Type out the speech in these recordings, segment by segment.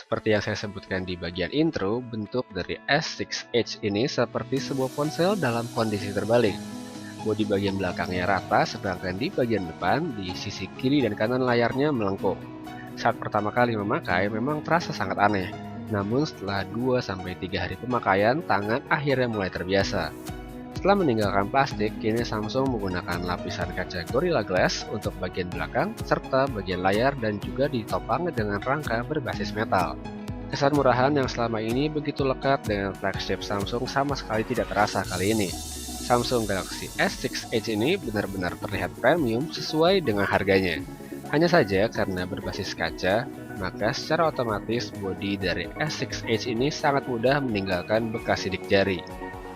Seperti yang saya sebutkan di bagian intro, bentuk dari S6 Edge ini seperti sebuah ponsel dalam kondisi terbalik. Bodi bagian belakangnya rata, sedangkan di bagian depan, di sisi kiri dan kanan layarnya melengkung. Saat pertama kali memakai memang terasa sangat aneh, namun setelah 2-3 hari pemakaian, tangan akhirnya mulai terbiasa. Setelah meninggalkan plastik, kini Samsung menggunakan lapisan kaca Gorilla Glass untuk bagian belakang, serta bagian layar dan juga ditopang dengan rangka berbasis metal. Kesan murahan yang selama ini begitu lekat dengan flagship Samsung sama sekali tidak terasa kali ini. Samsung Galaxy S6 Edge ini benar-benar terlihat premium sesuai dengan harganya. Hanya saja karena berbasis kaca, maka secara otomatis bodi dari S6 Edge ini sangat mudah meninggalkan bekas sidik jari.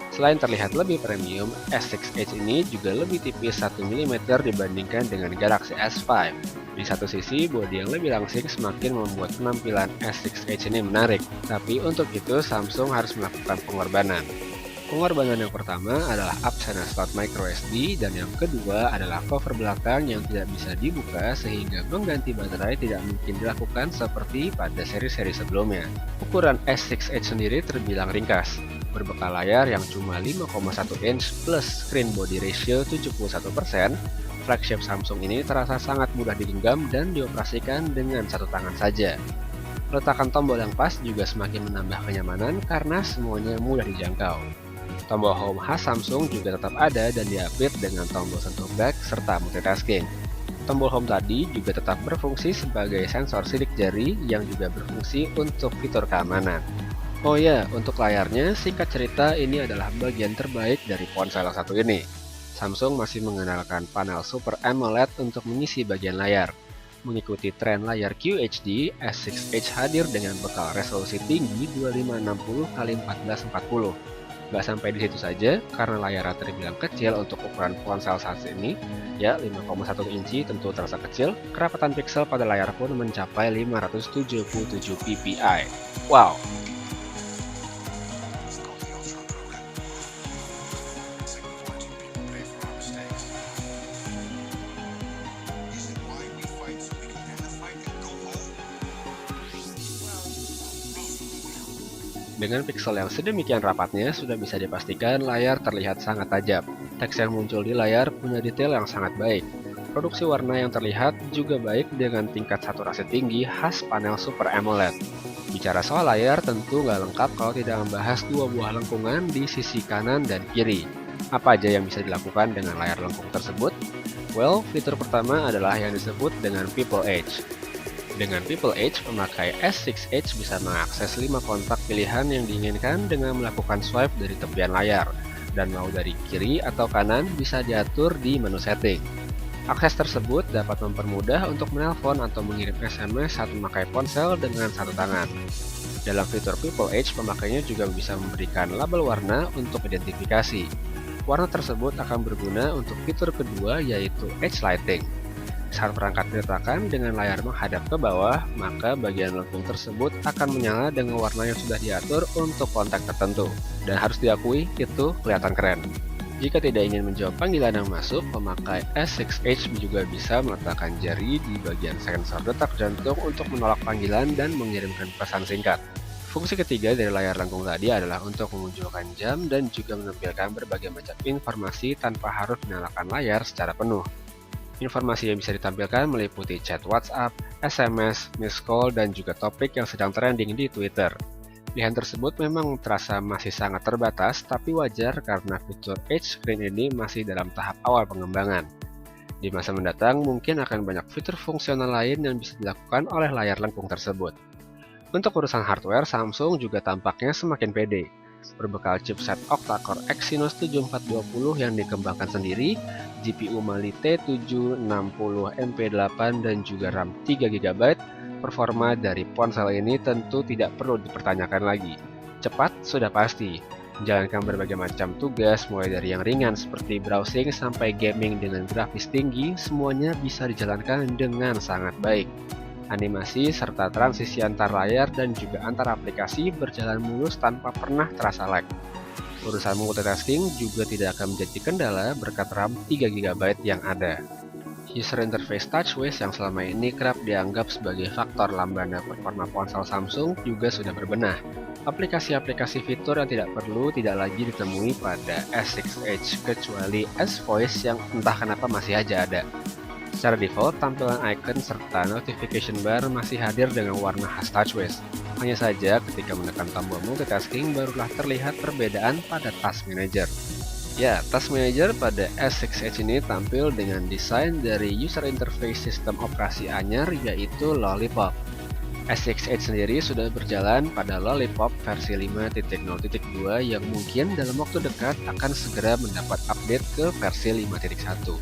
Selain terlihat lebih premium, S6 Edge ini juga lebih tipis 1 mm dibandingkan dengan Galaxy S5. Di satu sisi, bodi yang lebih langsing semakin membuat penampilan S6 Edge ini menarik, tapi untuk itu Samsung harus melakukan pengorbanan. Pengorbanan yang pertama adalah absennya slot microSD dan yang kedua adalah cover belakang yang tidak bisa dibuka sehingga mengganti baterai tidak mungkin dilakukan seperti pada seri-seri sebelumnya. Ukuran S6 Edge sendiri terbilang ringkas, berbekal layar yang cuma 5,1 inch plus screen body ratio 71%, flagship Samsung ini terasa sangat mudah digenggam dan dioperasikan dengan satu tangan saja. Letakkan tombol yang pas juga semakin menambah kenyamanan karena semuanya mudah dijangkau. Tombol home khas Samsung juga tetap ada dan di-upgrade dengan tombol sentuh back serta multitasking. Tombol home tadi juga tetap berfungsi sebagai sensor sidik jari yang juga berfungsi untuk fitur keamanan. Oh ya, untuk layarnya, singkat cerita ini adalah bagian terbaik dari ponsel yang satu ini. Samsung masih mengenalkan panel Super AMOLED untuk mengisi bagian layar. Mengikuti tren layar QHD, S6 Edge hadir dengan bekal resolusi tinggi 2560x1440. Nggak sampai di situ saja, karena layarnya terbilang kecil untuk ukuran ponsel saat ini, ya 5,1 inci tentu terasa kecil, kerapatan pixel pada layar pun mencapai 577 ppi. Wow! Dengan pixel yang sedemikian rapatnya, sudah bisa dipastikan layar terlihat sangat tajam. Teks yang muncul di layar punya detail yang sangat baik. Produksi warna yang terlihat juga baik dengan tingkat saturasi tinggi khas panel Super AMOLED. Bicara soal layar, tentu nggak lengkap kalau tidak membahas dua buah lengkungan di sisi kanan dan kiri. Apa aja yang bisa dilakukan dengan layar lengkung tersebut? Well, fitur pertama adalah yang disebut dengan People Edge. Dengan People Edge, pemakai S6 Edge bisa mengakses 5 kontak pilihan yang diinginkan dengan melakukan swipe dari tepian layar, dan mau dari kiri atau kanan bisa diatur di menu setting. Akses tersebut dapat mempermudah untuk menelpon atau mengirim SMS saat memakai ponsel dengan satu tangan. Dalam fitur People Edge, pemakainya juga bisa memberikan label warna untuk identifikasi. Warna tersebut akan berguna untuk fitur kedua, yaitu Edge Lighting. Saat perangkat diletakkan dengan layar menghadap ke bawah, maka bagian lengkung tersebut akan menyala dengan warna yang sudah diatur untuk kontak tertentu. Dan harus diakui, itu kelihatan keren. Jika tidak ingin menjawab panggilan yang masuk, pemakai S6 Edge juga bisa meletakkan jari di bagian sensor detak jantung untuk menolak panggilan dan mengirimkan pesan singkat. Fungsi ketiga dari layar lengkung tadi adalah untuk memunculkan jam dan juga menampilkan berbagai macam informasi tanpa harus menyalakan layar secara penuh. Informasi yang bisa ditampilkan meliputi chat WhatsApp, SMS, miss call, dan juga topik yang sedang trending di Twitter. Pilihan tersebut memang terasa masih sangat terbatas, tapi wajar karena fitur Edge Screen ini masih dalam tahap awal pengembangan. Di masa mendatang, mungkin akan banyak fitur fungsional lain yang bisa dilakukan oleh layar lengkung tersebut. Untuk urusan hardware, Samsung juga tampaknya semakin pede. Berbekal chipset octa-core Exynos 7420 yang dikembangkan sendiri, GPU Mali T760MP8 dan juga RAM 3GB, performa dari ponsel ini tentu tidak perlu dipertanyakan lagi. Cepat sudah pasti. Menjalankan berbagai macam tugas, mulai dari yang ringan seperti browsing sampai gaming dengan grafis tinggi, semuanya bisa dijalankan dengan sangat baik. Animasi serta transisi antar layar dan juga antar aplikasi berjalan mulus tanpa pernah terasa lag. Urusan multitasking juga tidak akan menjadi kendala berkat RAM 3GB yang ada. User interface TouchWiz yang selama ini kerap dianggap sebagai faktor lambannya performa ponsel Samsung juga sudah berbenah. Aplikasi-aplikasi fitur yang tidak lagi ditemui pada S6 Edge kecuali S-Voice yang entah kenapa masih aja ada. Secara default, tampilan icon serta notification bar masih hadir dengan warna khas TouchWiz. Hanya saja ketika menekan tombol multitasking barulah terlihat perbedaan pada Task Manager. Ya, Task Manager pada S6 Edge ini tampil dengan desain dari user interface sistem operasi anyar yaitu Lollipop. S6 Edge sendiri sudah berjalan pada Lollipop versi 5.0.2 yang mungkin dalam waktu dekat akan segera mendapat update ke versi 5.1.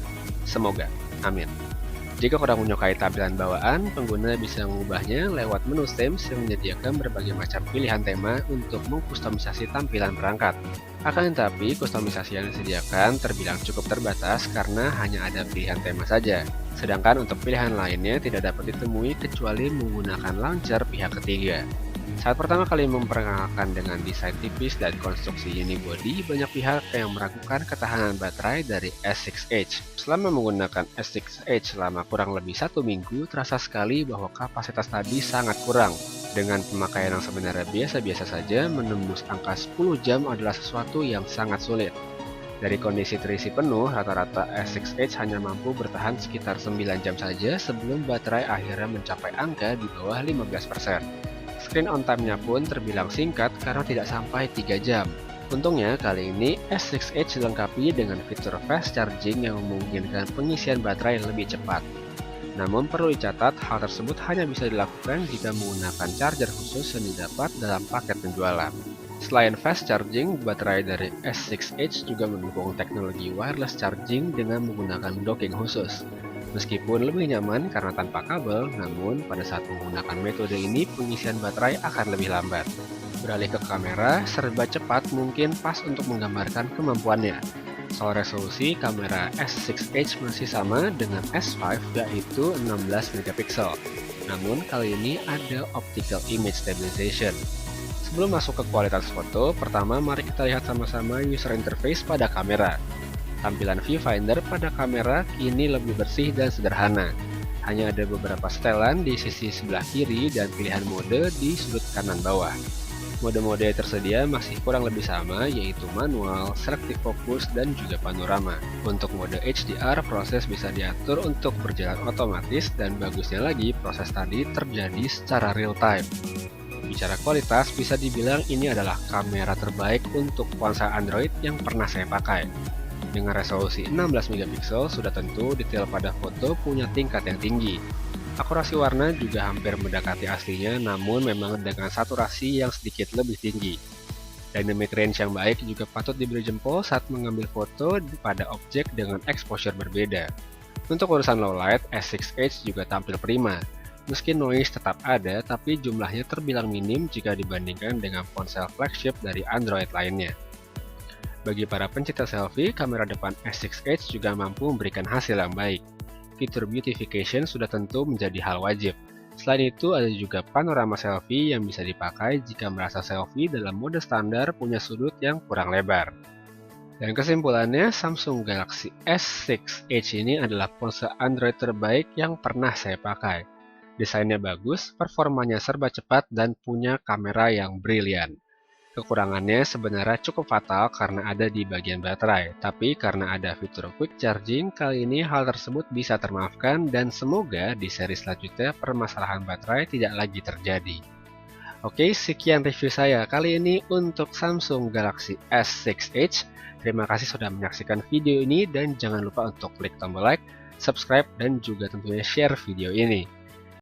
Semoga, amin. Jika kurang menyukai tampilan bawaan, pengguna bisa mengubahnya lewat menu themes yang menyediakan berbagai macam pilihan tema untuk mengkustomisasi tampilan perangkat. Akan tetapi, kustomisasi yang disediakan terbilang cukup terbatas karena hanya ada pilihan tema saja. Sedangkan untuk pilihan lainnya tidak dapat ditemui kecuali menggunakan launcher pihak ketiga. Saat pertama kali memperkenalkan dengan desain tipis dan konstruksi unibody, banyak pihak yang meragukan ketahanan baterai dari S6 Edge. Selama menggunakan S6 Edge selama kurang lebih 1 minggu, terasa sekali bahwa kapasitas tadi sangat kurang. Dengan pemakaian yang sebenarnya biasa-biasa saja, menembus angka 10 jam adalah sesuatu yang sangat sulit. Dari kondisi terisi penuh, rata-rata S6 Edge hanya mampu bertahan sekitar 9 jam saja sebelum baterai akhirnya mencapai angka di bawah 15%. Screen on time-nya pun terbilang singkat karena tidak sampai 3 jam. Untungnya kali ini S6 Edge dilengkapi dengan fitur fast charging yang memungkinkan pengisian baterai lebih cepat. Namun perlu dicatat, hal tersebut hanya bisa dilakukan jika menggunakan charger khusus yang didapat dalam paket penjualan. Selain fast charging, baterai dari S6 Edge juga mendukung teknologi wireless charging dengan menggunakan docking khusus. Meskipun lebih nyaman karena tanpa kabel, namun pada saat menggunakan metode ini pengisian baterai akan lebih lambat. Beralih ke kamera, serba cepat mungkin pas untuk menggambarkan kemampuannya. Soal resolusi, kamera S6 Edge masih sama dengan S5 yaitu 16 megapiksel. Namun kali ini ada optical image stabilization. Sebelum masuk ke kualitas foto, pertama mari kita lihat sama-sama user interface pada kamera. Tampilan viewfinder pada kamera kini lebih bersih dan sederhana. Hanya ada beberapa setelan di sisi sebelah kiri dan pilihan mode di sudut kanan bawah. Mode-mode yang tersedia masih kurang lebih sama, yaitu manual, selective focus, dan juga panorama. Untuk mode HDR, proses bisa diatur untuk berjalan otomatis dan bagusnya lagi proses tadi terjadi secara real time. Bicara kualitas, bisa dibilang ini adalah kamera terbaik untuk ponsel Android yang pernah saya pakai. Dengan resolusi 16 megapiksel, sudah tentu detail pada foto punya tingkat yang tinggi. Akurasi warna juga hampir mendekati aslinya, namun memang dengan saturasi yang sedikit lebih tinggi. Dynamic range yang baik juga patut diberi jempol saat mengambil foto pada objek dengan exposure berbeda. Untuk urusan low light, S6 Edge juga tampil prima. Meski noise tetap ada, tapi jumlahnya terbilang minim jika dibandingkan dengan ponsel flagship dari Android lainnya. Bagi para pencinta selfie, kamera depan S6 Edge juga mampu memberikan hasil yang baik. Fitur beautification sudah tentu menjadi hal wajib. Selain itu, ada juga panorama selfie yang bisa dipakai jika merasa selfie dalam mode standar punya sudut yang kurang lebar. Dan kesimpulannya, Samsung Galaxy S6 Edge ini adalah ponsel Android terbaik yang pernah saya pakai. Desainnya bagus, performanya serba cepat, dan punya kamera yang brilian. Kekurangannya sebenarnya cukup fatal karena ada di bagian baterai, tapi karena ada fitur quick charging, kali ini hal tersebut bisa termaafkan dan semoga di seri selanjutnya permasalahan baterai tidak lagi terjadi. Oke, sekian review saya kali ini untuk Samsung Galaxy S6 Edge. Terima kasih sudah menyaksikan video ini dan jangan lupa untuk klik tombol like, subscribe, dan juga tentunya share video ini.